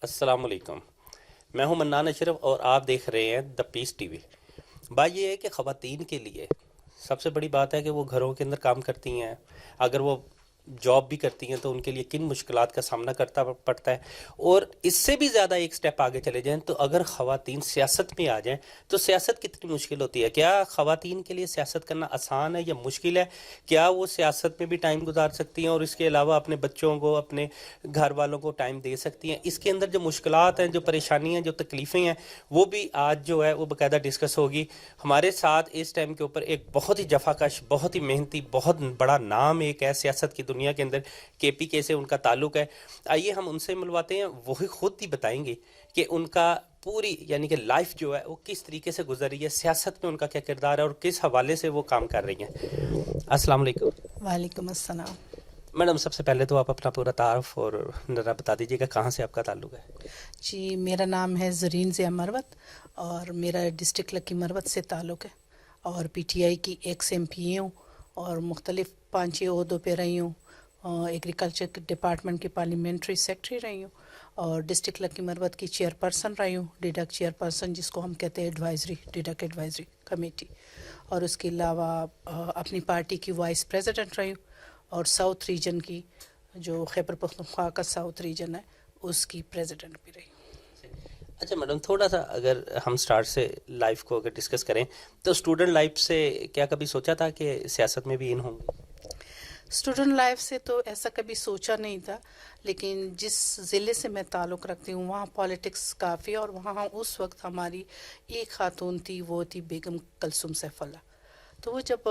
السلام علیکم. میں ہوں منان اشرف اور آپ دیکھ رہے ہیں دا پیس ٹی وی. بات یہ ہے کہ خواتین کے لیے سب سے بڑی بات ہے کہ وہ گھروں کے اندر کام کرتی ہیں. اگر وہ جاب بھی کرتی ہیں تو ان کے لیے کن مشکلات کا سامنا کرتا پڑتا ہے. اور اس سے بھی زیادہ ایک سٹیپ آگے چلے جائیں تو اگر خواتین سیاست میں آ جائیں تو سیاست کتنی مشکل ہوتی ہے. کیا خواتین کے لیے سیاست کرنا آسان ہے یا مشکل ہے؟ کیا وہ سیاست میں بھی ٹائم گزار سکتی ہیں اور اس کے علاوہ اپنے بچوں کو اپنے گھر والوں کو ٹائم دے سکتی ہیں؟ اس کے اندر جو مشکلات ہیں، جو پریشانیاں ہیں، جو تکلیفیں ہیں، وہ بھی آج جو ہے وہ باقاعدہ ڈسکس ہوگی. ہمارے ساتھ اس ٹائم کے اوپر ایک بہت ہی جفاکش، بہت ہی محنتی، بہت بڑا نام ایک ہے سیاست کی دنیا کے اندر. کے پی کے سے ان کا تعلق ہے. آئیے ہم ان سے ملواتے ہیں. وہی خود ہی بتائیں گے کہ ان کا پوری یعنی کہ لائف جو ہے وہ کس طریقے سے گزر رہی ہے، سیاست میں ان کا کیا کردار ہے اور کس حوالے سے وہ کام کر رہی ہیں. السلام علیکم. وعلیکم السلام. میڈم، سب سے پہلے تو آپ اپنا پورا تعارف اور ذرا بتا دیجیے کہ کہاں سے آپ کا تعلق ہے. جی، میرا نام ہے زرین ضیاء مروت اور میرا ڈسٹرکٹ لکی مروت سے تعلق ہے اور پی ٹی آئی کی ایکس ایم پی اے ہوں اور مختلف 5 عہدوں پہ رہی ہوں. ایگریکلچر ڈپارٹمنٹ کی پارلیمنٹری سیکرٹری رہی ہوں اور ڈسٹرکٹ لکی مروت کی چیئر پرسن رہی ہوں، ڈیڈک چیئر پرسن جس کو ہم کہتے ہیں ایڈوائزری، ڈیڈک ایڈوائزری کمیٹی. اور اس کے علاوہ اپنی پارٹی کی وائس پریزیڈنٹ رہی ہوں اور ساؤتھ ریجن کی جو خیبر پختونخوا کا ساؤتھ ریجن ہے اس کی پریزیڈنٹ بھی رہی. اچھا میڈم، تھوڑا سا اگر ہم سٹارٹ سے لائف کو اگر ڈسکس کریں تو اسٹوڈنٹ لائف سے کیا کبھی سوچا تھا کہ سیاست میں بھی ان ہوں گے؟ اسٹوڈنٹ لائف سے تو ایسا کبھی سوچا نہیں تھا، لیکن جس ضلع سے میں تعلق رکھتی ہوں وہاں پالیٹکس کافی، اور وہاں اس وقت ہماری ایک خاتون تھی، وہ تھی بیگم کلثوم سیف اللہ. تو وہ جب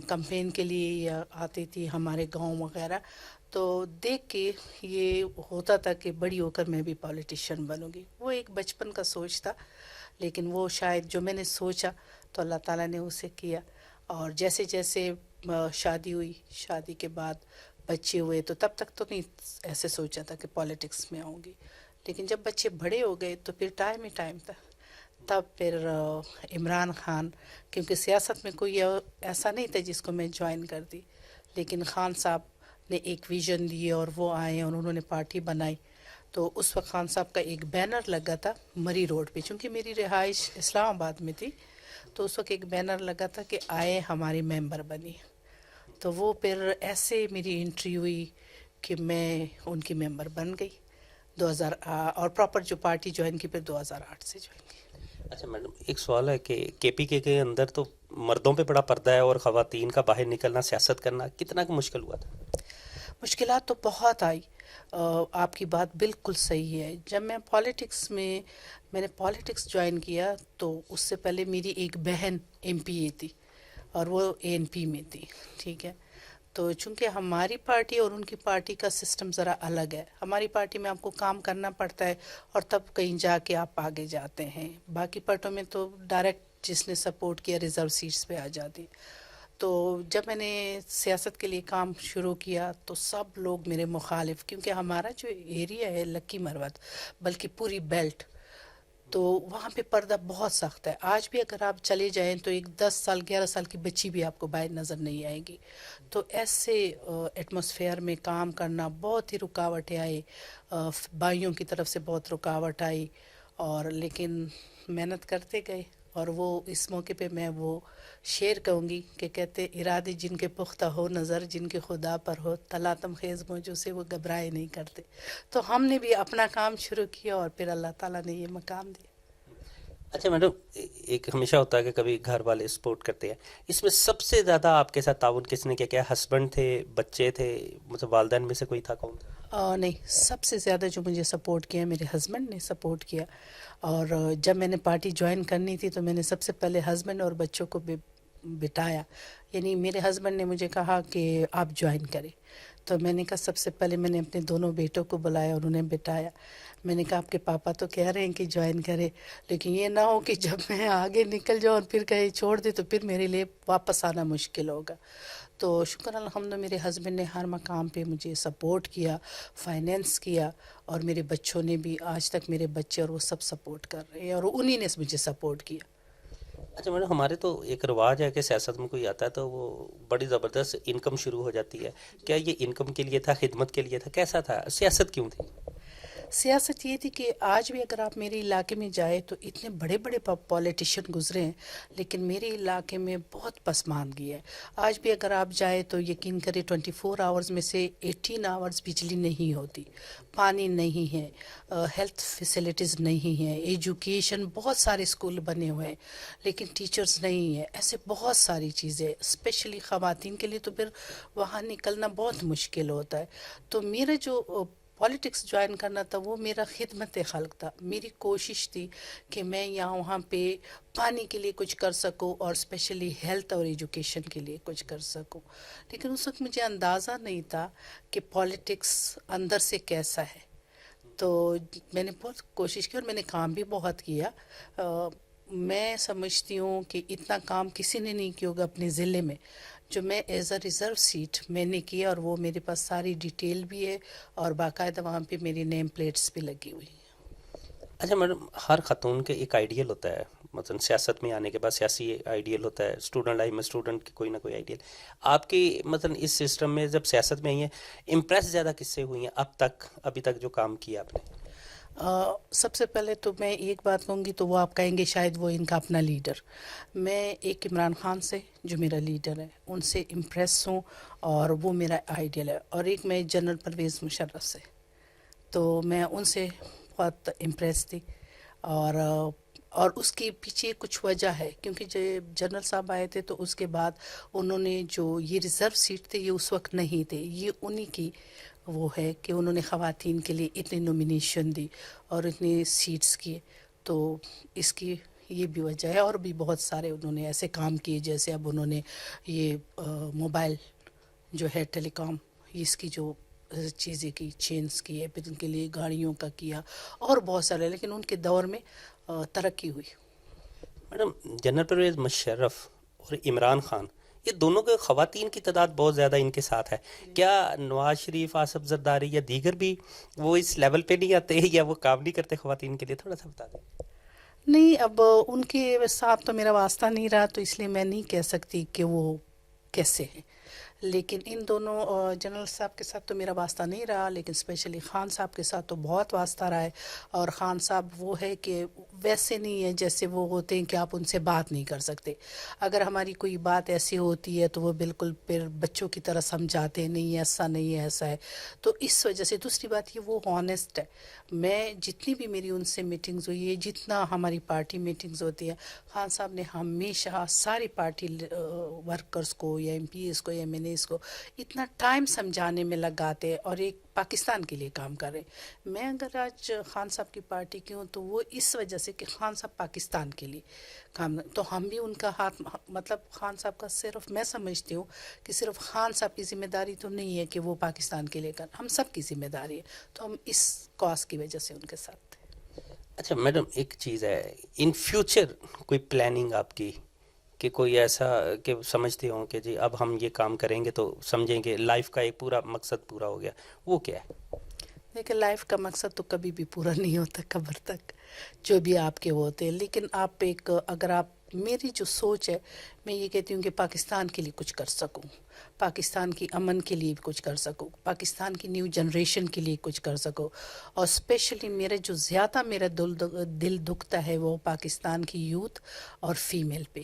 کمپین کے لیے یا آتی تھی ہمارے گاؤں وغیرہ تو دیکھ کے یہ ہوتا تھا کہ بڑی ہو کر میں بھی پولیٹیشین بنوں گی. وہ ایک بچپن کا سوچ تھا، لیکن وہ شاید جو میں نے سوچا تو اللہ تعالیٰ نے اسے کیا. اور جیسے جیسے شادی ہوئی، شادی کے بعد بچے ہوئے تو تب تک تو نہیں ایسے سوچا تھا کہ پالیٹکس میں آؤں گی، لیکن جب بچے بڑے ہو گئے تو پھر ٹائم ہی ٹائم تھا. تب پھر عمران خان، کیونکہ سیاست میں کوئی ایسا نہیں تھا جس کو میں جوائن کر دی، لیکن خان صاحب نے ایک ویژن دی اور وہ آئے اور انہوں نے پارٹی بنائی. تو اس وقت خان صاحب کا ایک بینر لگا تھا مری روڈ پہ، چونکہ میری رہائش اسلام آباد میں تھی تو اس وقت ایک بینر لگا تھا کہ آئے ہماری ممبر بنی. تو وہ پھر ایسے میری انٹری ہوئی کہ میں ان کی ممبر بن گئی 2000 اور پراپر جو پارٹی جوائن کی پھر 2008 سے جوائن کی. اچھا میڈم، ایک سوال ہے کہ کے پی کے اندر تو مردوں پہ بڑا پردہ ہے اور خواتین کا باہر نکلنا، سیاست کرنا کتنا مشکل ہوا تھا؟ مشکلات تو بہت آئی. آپ کی بات بالکل صحیح ہے. جب میں نے پالیٹکس جوائن کیا تو اس سے پہلے میری ایک بہن ایم پی اے تھی اور وہ اے این پی میں تھی، ٹھیک ہے. تو چونکہ ہماری پارٹی اور ان کی پارٹی کا سسٹم ذرا الگ ہے. ہماری پارٹی میں آپ کو کام کرنا پڑتا ہے اور تب کہیں جا کے آپ آگے جاتے ہیں. باقی پارٹیوں میں تو ڈائریکٹ جس نے سپورٹ کیا ریزرو سیٹس پہ آ جاتی. تو جب میں نے سیاست کے لیے کام شروع کیا تو سب لوگ میرے مخالف، کیونکہ ہمارا جو ایریا ہے لکی مروت بلکہ پوری بیلٹ، تو وہاں پہ پردہ بہت سخت ہے. آج بھی اگر آپ چلے جائیں تو ایک 10 سال 11 سال کی بچی بھی آپ کو باہر نظر نہیں آئے گی. تو ایسے ایٹماسفیئر میں کام کرنا بہت ہی رکاوٹیں آئی، بھائیوں کی طرف سے بہت رکاوٹ آئی، اور لیکن محنت کرتے گئے. اور وہ اس موقع پہ میں وہ شعر کہوں گی کہ کہتے ارادے جن کے پختہ ہو، نظر جن کے خدا پر ہو، تلاتم خیز موجوں سے وہ گھبرائے نہیں کرتے. تو ہم نے بھی اپنا کام شروع کیا اور پھر اللہ تعالیٰ نے یہ مقام دیا. اچھا میڈم، ایک ہمیشہ ہوتا ہے کہ کبھی گھر والے سپورٹ کرتے ہیں، اس میں سب سے زیادہ آپ کے ساتھ تعاون کس نے کیا؟ کیا ہسبینڈ تھے، بچے تھے، مطلب والدین میں سے کوئی تھا؟ کون تھا؟ نہیں، سب سے زیادہ جو مجھے سپورٹ کیا میرے ہسبینڈ نے سپورٹ کیا. اور جب میں نے پارٹی جوائن کرنی تھی تو میں نے سب سے پہلے ہسبینڈ اور بچوں کو بٹایا. یعنی میرے ہسبینڈ نے مجھے کہا کہ آپ جوائن کریں، تو میں نے کہا سب سے پہلے میں نے اپنے دونوں بیٹوں کو بلایا اور انہیں بٹایا. میں نے کہا آپ کے پاپا تو کہہ رہے ہیں کہ جوائن کرے، لیکن یہ نہ ہو کہ جب میں آگے نکل جاؤں اور پھر کہیں چھوڑ دے تو پھر میرے لیے واپس آنا مشکل ہوگا. تو شکر الحمد میرے ہسبینڈ نے ہر مقام پہ مجھے سپورٹ کیا، فائنینس کیا، اور میرے بچوں نے بھی، آج تک میرے بچے اور وہ سب سپورٹ کر رہے ہیں اور انہی نے مجھے سپورٹ کیا. اچھا میڈم، ہمارے تو ایک رواج ہے کہ سیاست میں کوئی آتا ہے تو وہ بڑی زبردست انکم شروع ہو جاتی ہے. کیا یہ انکم کے لیے تھا، خدمت کے لیے تھا، کیسا تھا، سیاست کیوں تھی؟ سیاست یہ تھی کہ آج بھی اگر آپ میرے علاقے میں جائیں تو اتنے بڑے بڑے پولیٹیشین گزرے ہیں، لیکن میرے علاقے میں بہت پسماندگی ہے. آج بھی اگر آپ جائیں تو یقین کریں 24 آورز میں سے 18 آورز بجلی نہیں ہوتی، پانی نہیں ہے، ہیلتھ فیسلٹیز نہیں ہیں، ایجوکیشن بہت سارے اسکول بنے ہوئے ہیں لیکن ٹیچرز نہیں ہیں. ایسے بہت ساری چیزیں اسپیشلی خواتین کے لیے تو پھر وہاں نکلنا بہت مشکل ہوتا ہے. تو میرا جو پالیٹکس جوائن کرنا تھا وہ میرا خدمت خلق تھا. میری کوشش تھی کہ میں یہاں وہاں پہ پانی کے لیے کچھ کر سکوں اور اسپیشلی ہیلتھ اور ایجوکیشن کے لیے کچھ کر سکوں. لیکن اس وقت مجھے اندازہ نہیں تھا کہ پالیٹکس اندر سے کیسا ہے. تو میں نے بہت کوشش کی اور میں نے کام بھی بہت کیا. میں سمجھتی ہوں کہ اتنا کام کسی نے نہیں کیا ہوگا اپنے ضلع میں جو میں ایز اے ریزرو سیٹ میں نے کیا، اور وہ میرے پاس ساری ڈیٹیل بھی ہے اور باقاعدہ وہاں پہ میری نیم پلیٹس بھی لگی ہوئی ہیں. اچھا میڈم، ہر خاتون کے ایک آئیڈیل ہوتا ہے، مثلا سیاست میں آنے کے بعد سیاسی آئیڈیل ہوتا ہے، اسٹوڈنٹ لائف میں اسٹوڈنٹ کی کوئی نہ کوئی آئیڈیل. آپ کی مثلا اس سسٹم میں جب سیاست میں آئی ہیں، امپریس زیادہ کس سے ہوئی ہیں ابھی تک جو کام کیا آپ نے؟ سب سے پہلے تو میں ایک بات کہوں گی تو وہ آپ کہیں گے شاید وہ ان کا اپنا لیڈر. میں ایک عمران خان سے جو میرا لیڈر ہے ان سے امپریس ہوں اور وہ میرا آئیڈیل ہے، اور ایک میں جنرل پرویز مشرف سے، تو میں ان سے بہت امپریس تھی. اور اس کے پیچھے کچھ وجہ ہے، کیونکہ جب جنرل صاحب آئے تھے تو اس کے بعد انہوں نے جو یہ ریزرو سیٹ تھے یہ اس وقت نہیں تھے، یہ انہی کی وہ ہے کہ انہوں نے خواتین کے لیے اتنی نومینیشن دی اور اتنی سیٹس کیے. تو اس کی یہ بھی وجہ ہے، اور بھی بہت سارے انہوں نے ایسے کام کیے، جیسے اب انہوں نے یہ موبائل جو ہے ٹیلی کام اس کی جو چیزیں کی چینز کی ہے، پھر ان کے لیے گاڑیوں کا کیا اور بہت سارے، لیکن ان کے دور میں ترقی ہوئی. میڈم، جنرل پرویز مشرف اور عمران خان، یہ دونوں کے خواتین کی تعداد بہت زیادہ ان کے ساتھ ہے. کیا نواز شریف، آصف زرداری یا دیگر بھی وہ اس لیول پہ نہیں آتے یا وہ کام نہیں کرتے خواتین کے لیے؟ تھوڑا سا بتا دیں. نہیں، اب ان کے ساتھ تو میرا واسطہ نہیں رہا تو اس لیے میں نہیں کہہ سکتی کہ وہ کیسے ہیں. لیکن ان دونوں جنرل صاحب کے ساتھ تو میرا واسطہ نہیں رہا، لیکن اسپیشلی خان صاحب کے ساتھ تو بہت واسطہ رہا ہے. اور خان صاحب وہ ہے کہ ویسے نہیں ہے جیسے وہ ہوتے ہیں کہ آپ ان سے بات نہیں کر سکتے. اگر ہماری کوئی بات ایسی ہوتی ہے تو وہ بالکل پھر بچوں کی طرح سمجھاتے ہیں، نہیں ایسا نہیں ہے، ایسا ہے. تو اس وجہ سے دوسری بات یہ وہ ہانیسٹ ہے. میں جتنی بھی میری ان سے میٹنگز ہوئی ہے، جتنا ہماری پارٹی میٹنگز ہوتی ہے، خان صاحب نے ہمیشہ ساری پارٹی ورکرز کو یا ایم پی ایز کو یا ایم این ایز کو اتنا ٹائم سمجھانے میں لگاتے اور ایک پاکستان کے لیے کام کر رہے. میں اگر آج خان صاحب کی پارٹی کی ہوں تو وہ اس وجہ سے کہ خان صاحب پاکستان کے لیے کام، تو ہم بھی ان کا ہاتھ، مطلب خان صاحب کا صرف میں سمجھتی ہوں کہ صرف خان صاحب کی ذمہ داری تو نہیں ہے کہ وہ پاکستان کے لیے کر، ہم سب کی ذمہ داری ہے. تو ہم اس کاز کی وجہ سے ان کے ساتھ تھے. اچھا میڈم، ایک چیز ہے، ان فیوچر کوئی پلاننگ آپ کی کہ کوئی ایسا کہ سمجھتے ہوں کہ جی اب ہم یہ کام کریں گے تو سمجھیں کہ لائف کا ایک پورا مقصد پورا ہو گیا، وہ کیا ہے؟ دیکھیں، لائف کا مقصد تو کبھی بھی پورا نہیں ہوتا قبر تک، جو بھی آپ کے وہ ہوتے ہیں. لیکن آپ ایک، اگر آپ، میری جو سوچ ہے، میں یہ کہتی ہوں کہ پاکستان کے لیے کچھ کر سکوں، پاکستان کی امن کے لیے کچھ کر سکوں، پاکستان کی نیو جنریشن کے لیے کچھ کر سکوں. اور اسپیشلی میرے جو زیادہ میرا دل دکھتا ہے وہ پاکستان کی یوتھ اور فیمیل پہ،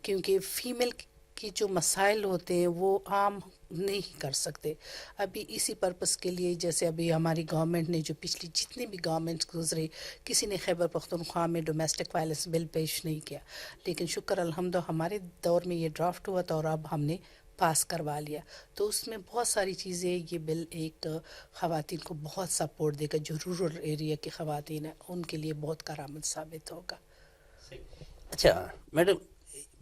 کیونکہ فیمیل کی جو مسائل ہوتے ہیں وہ عام نہیں کر سکتے. ابھی اسی پرپس کے لیے، جیسے ابھی ہماری گورنمنٹ نے جو پچھلی جتنی بھی گورنمنٹس گزرے، کسی نے خیبر پختونخوا میں ڈومیسٹک وائلنس بل پیش نہیں کیا، لیکن شکر الحمد ہمارے دور میں یہ ڈرافٹ ہوا تھا اور اب ہم نے پاس کروا لیا. تو اس میں بہت ساری چیزیں، یہ بل ایک خواتین کو بہت سپورٹ دے گا، جو رورل ایریا کی خواتین ہیں ان کے لیے بہت کارآمد ثابت ہوگا. اچھا میڈم،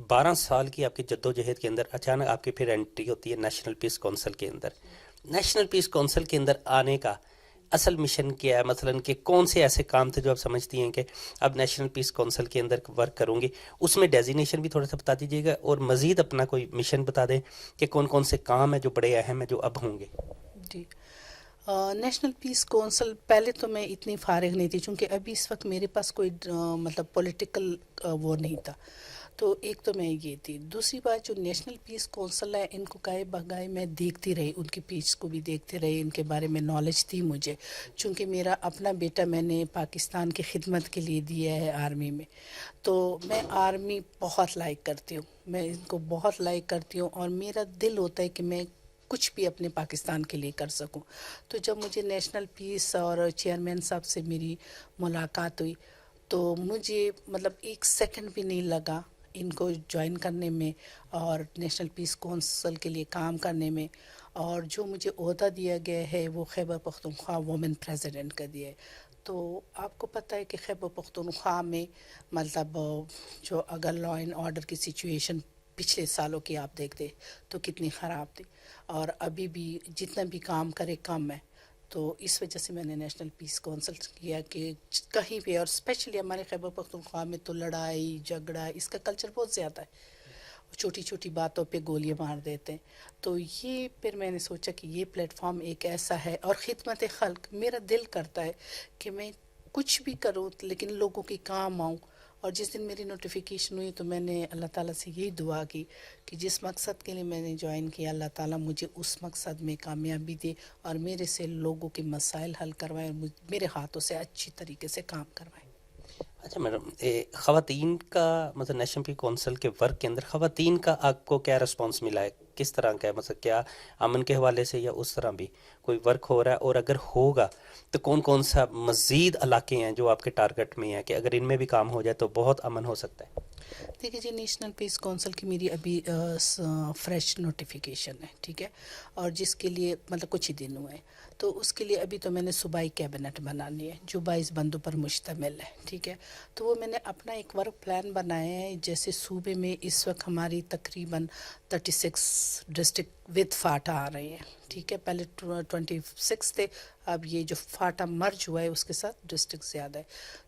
12 سال کی آپ کی جدوجہد کے اندر اچانک آپ کی پھر انٹری ہوتی ہے نیشنل پیس کونسل کے اندر. نیشنل پیس کونسل کے اندر آنے کا اصل مشن کیا ہے؟ مثلا کہ کون سے ایسے کام تھے جو آپ سمجھتی ہیں کہ اب نیشنل پیس کونسل کے اندر ورک کروں گی؟ اس میں ڈیزینیشن بھی تھوڑا سا بتا دیجیے گا، اور مزید اپنا کوئی مشن بتا دیں کہ کون کون سے کام ہیں جو بڑے اہم ہیں جو اب ہوں گے. جی، نیشنل پیس کونسل پہلے تو میں اتنی فارغ نہیں تھی، چونکہ ابھی اس وقت میرے پاس کوئی مطلب پولیٹیکل وہ نہیں تھا. تو ایک تو میں یہ تھی. دوسری بات جو نیشنل پیس کونسل ہے ان کو گائے بگائے میں دیکھتی رہی, ان کی پیس کو بھی دیکھتی رہی, ان کے بارے میں نالج تھی مجھے, چونکہ میرا اپنا بیٹا میں نے پاکستان کی خدمت کے لیے دیا ہے آرمی میں, تو میں آرمی بہت لائک کرتی ہوں, میں ان کو بہت لائک کرتی ہوں, اور میرا دل ہوتا ہے کہ میں کچھ بھی اپنے پاکستان کے لیے کر سکوں. تو جب مجھے نیشنل پیس اور چیئرمین صاحب سے میری ملاقات ہوئی تو مجھے مطلب ایک سیکنڈ بھی نہیں لگا ان کو جوائن کرنے میں اور نیشنل پیس کونسل کے لیے کام کرنے میں. اور جو مجھے عہدہ دیا گیا ہے وہ خیبر پختونخوا وومن پریزیڈنٹ کا دیا ہے. تو آپ کو پتہ ہے کہ خیبر پختونخوا میں مطلب جو اگر لا اینڈ آرڈر کی سچویشن پچھلے سالوں کی آپ دیکھتے تو کتنی خراب تھی, اور ابھی بھی جتنا بھی کام کرے کم ہے. تو اس وجہ سے میں نے نیشنل پیس کونسل کیا کہ کہیں بھی, اور اسپیشلی ہمارے خیبر پختونخوا میں تو لڑائی جھگڑا اس کا کلچر بہت زیادہ ہے, چھوٹی چھوٹی باتوں پہ گولیاں مار دیتے ہیں. تو یہ پھر میں نے سوچا کہ یہ پلیٹ فارم ایک ایسا ہے, اور خدمت خلق میرا دل کرتا ہے کہ میں کچھ بھی کروں لیکن لوگوں کے کام آؤں. اور جس دن میری نوٹیفیکیشن ہوئی تو میں نے اللہ تعالیٰ سے یہی دعا کی کہ جس مقصد کے لیے میں نے جوائن کیا اللہ تعالیٰ مجھے اس مقصد میں کامیابی دے, اور میرے سے لوگوں کے مسائل حل کروائے, اور میرے ہاتھوں سے اچھی طریقے سے کام کروائے. اچھا میڈم, خواتین کا مطلب نیشنل پی کونسل کے ورک کے اندر خواتین کا آپ کو کیا رسپانس ملا ہے, کس طرح کا ہے, مطلب کیا امن کے حوالے سے یا اس طرح بھی کوئی ورک ہو رہا ہے, اور اگر ہوگا تو کون کون سا مزید علاقے ہیں جو آپ کے ٹارگٹ میں ہیں کہ اگر ان میں بھی کام ہو جائے تو بہت امن ہو سکتا ہے؟ دیکھیے جی, نیشنل پیس کونسل کی میری ابھی فریش نوٹیفیکیشن ہے, ٹھیک ہے, اور جس کے لیے مطلب کچھ ہی دن ہوئے, تو اس کے لیے ابھی تو میں نے صوبائی کیبنٹ بنانی ہے جو 22 بندوں پر مشتمل ہے, ٹھیک ہے. تو وہ میں نے اپنا ایک ورک پلان بنایا ہے. جیسے صوبے میں اس وقت ہماری تقریباً 36 ڈسٹرکٹ وتھ فاٹا آ رہے ہیں, ٹھیک ہے, پہلے 26 تھے, اب یہ جو فاٹا مرج ہوا ہے اس کے ساتھ ڈسٹرکٹ زیادہ ہے.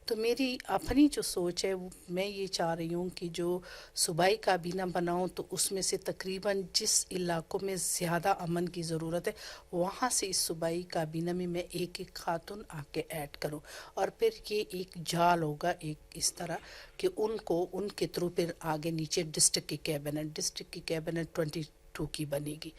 تو میری اپنی جو سوچ ہے میں یہ چاہ رہی ہوں کہ جو صوبائی کابینہ بناؤں تو اس میں سے تقریباً جس علاقوں میں زیادہ امن کی ضرورت ہے وہاں سے اس صوبائی کابینہ میں میں ایک ایک خاتون آ کے ایڈ کروں, اور پھر یہ ایک جال ہوگا ایک اس طرح کہ ان کو ان کے تھرو پھر آگے نیچے ڈسٹرکٹ کی کیبنٹ 22 کی بنے گی,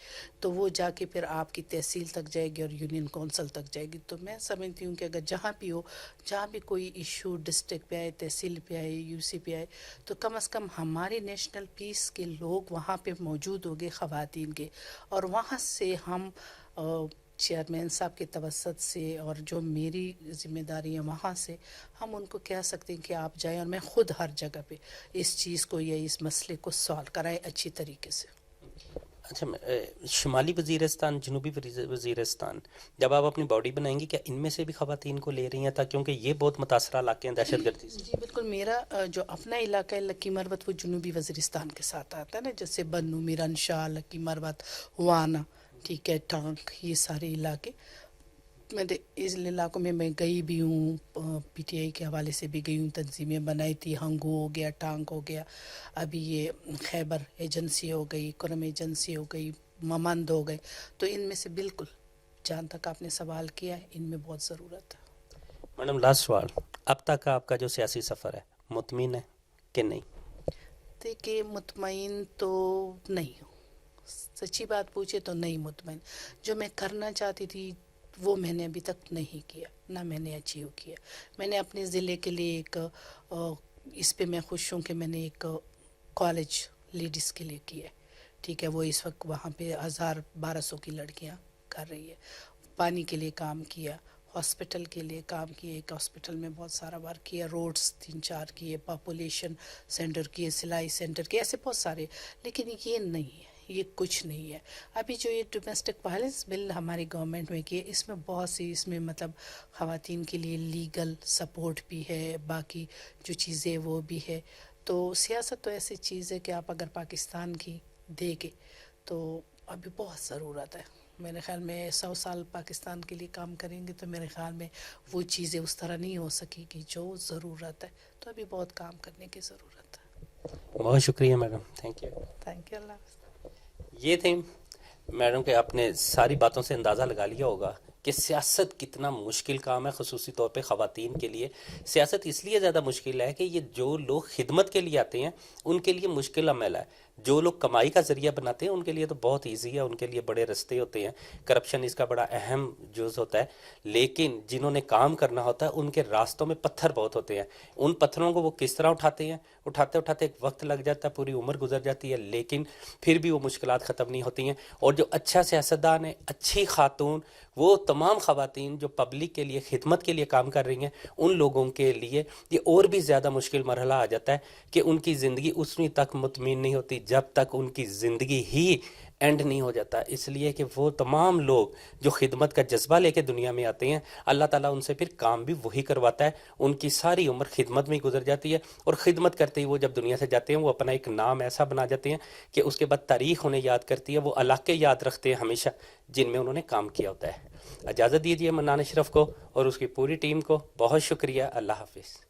تو وہ جا کے پھر آپ کی تحصیل تک جائے گی اور یونین کونسل تک جائے گی. تو میں سمجھتی ہوں کہ اگر جہاں بھی ہو, جہاں بھی کوئی ایشو ڈسٹرکٹ پہ آئے, تحصیل پہ آئے, یو سی پہ آئے, تو کم از کم ہمارے نیشنل پیس کے لوگ وہاں پہ موجود ہوں گے خواتین کے, اور وہاں سے ہم چیئرمین صاحب کے توسط سے اور جو میری ذمہ داری ہے وہاں سے ہم ان کو کہہ سکتے ہیں کہ آپ جائیں, اور میں خود ہر جگہ پہ اس چیز کو یا اس مسئلے کو سالو کرائیں اچھی طریقے سے. اچھا, شمالی وزیرستان, جنوبی وزیرستان, جب آپ اپنی باڈی بنائیں گی کیا ان میں سے بھی خواتین کو لے رہی ہیں, تاکہ کیونکہ یہ بہت متاثرہ علاقے ہیں دہشت گردی سے؟ جی بالکل, میرا جو اپنا علاقہ ہے لکی مروت وہ جنوبی وزیرستان کے ساتھ آتا ہے نا, جیسے بنو, میران شاہ, لکی مروت, وانا, ٹھیک ہے, ٹانک, یہ سارے علاقے میں اس علاقوں میں گئی بھی ہوں, پی ٹی آئی کے حوالے سے بھی گئی ہوں, تنظیمیں بنائی تھی, ہنگو ہو گیا, ٹانک ہو گیا, ابھی یہ خیبر ایجنسی ہو گئی, کرم ایجنسی ہو گئی, ممند ہو گئے. تو ان میں سے بالکل جہاں تک آپ نے سوال کیا ہے ان میں بہت ضرورت ہے. میڈم لاسٹ سوال, اب تک کا آپ کا جو سیاسی سفر ہے مطمئن ہے کہ نہیں؟ دیکھیے مطمئن تو نہیں ہوں, سچی بات پوچھے تو نہیں مطمئن. جو میں کرنا چاہتی تھی وہ میں نے ابھی تک نہیں کیا, نہ میں نے اچیو کیا. میں نے اپنے ضلع کے لیے ایک اس پہ میں خوش ہوں کہ میں نے ایک کالج لیڈیز کے لیے کیا ہے, ٹھیک ہے, وہ اس وقت وہاں پہ 1200 کی لڑکیاں کر رہی ہے. پانی کے لیے کام کیا, ہاسپٹل کے لیے کام کیے, ایک ہاسپٹل میں بہت سارا ورک کیا, روڈز 3-4 کیے, پاپولیشن سینٹر کیے, سلائی سینٹر کیے, ایسے بہت سارے. لیکن یہ نہیں ہے, یہ کچھ نہیں ہے. ابھی جو یہ ڈومیسٹک وائلنس بل ہماری گورنمنٹ میں کی ہے, اس میں بہت سی اس میں مطلب خواتین کے لیے لیگل سپورٹ بھی ہے, باقی جو چیزیں وہ بھی ہے. تو سیاست تو ایسی چیز ہے کہ آپ اگر پاکستان کی دیکھیں تو ابھی بہت ضرورت ہے. میرے خیال میں 100 سال پاکستان کے لیے کام کریں گے تو میرے خیال میں وہ چیزیں اس طرح نہیں ہو سکی کہ جو ضرورت ہے. تو ابھی بہت کام کرنے کی ضرورت ہے. بہت شکریہ madam, thank you. Thank you. اللہ حافظ. یہ تھے میڈم کہ آپ نے ساری باتوں سے اندازہ لگا لیا ہوگا کہ سیاست کتنا مشکل کام ہے، خصوصی طور پہ خواتین کے لیے۔ سیاست اس لیے زیادہ مشکل ہے کہ یہ جو لوگ خدمت کے لیے آتے ہیں ان کے لیے مشکل عمل ہے، جو لوگ کمائی کا ذریعہ بناتے ہیں ان کے لیے تو بہت ایزی ہے، ان کے لیے بڑے رستے ہوتے ہیں، کرپشن اس کا بڑا اہم جز ہوتا ہے، لیکن جنہوں نے کام کرنا ہوتا ہے ان کے راستوں میں پتھر بہت ہوتے ہیں۔ ان پتھروں کو وہ کس طرح اٹھاتے ہیں، اٹھاتے اٹھاتے ایک وقت لگ جاتا ہے، پوری عمر گزر جاتی ہے، لیکن پھر بھی وہ مشکلات ختم نہیں ہوتی ہیں۔ اور جو اچھا سیاستدان ہے، اچھی خاتون، وہ تمام خواتین جو پبلک کے لیے خدمت کے لیے کام کر رہی ہیں، ان لوگوں کے لیے یہ اور بھی زیادہ مشکل مرحلہ آ جاتا ہے کہ ان کی زندگی اتنی تک مطمئن نہیں ہوتی جب تک ان کی زندگی ہی اینڈ نہیں ہو جاتا، اس لیے کہ وہ تمام لوگ جو خدمت کا جذبہ لے کے دنیا میں آتے ہیں، اللہ تعالیٰ ان سے پھر کام بھی وہی کرواتا ہے، ان کی ساری عمر خدمت میں گزر جاتی ہے، اور خدمت کرتے ہی وہ جب دنیا سے جاتے ہیں وہ اپنا ایک نام ایسا بنا جاتے ہیں کہ اس کے بعد تاریخ انہیں یاد کرتی ہے، وہ علاقے یاد رکھتے ہیں ہمیشہ جن میں انہوں نے کام کیا ہوتا ہے۔ اجازت دیجیے منان اشرف کو اور اس کی پوری ٹیم کو بہت شکریہ، اللہ حافظ۔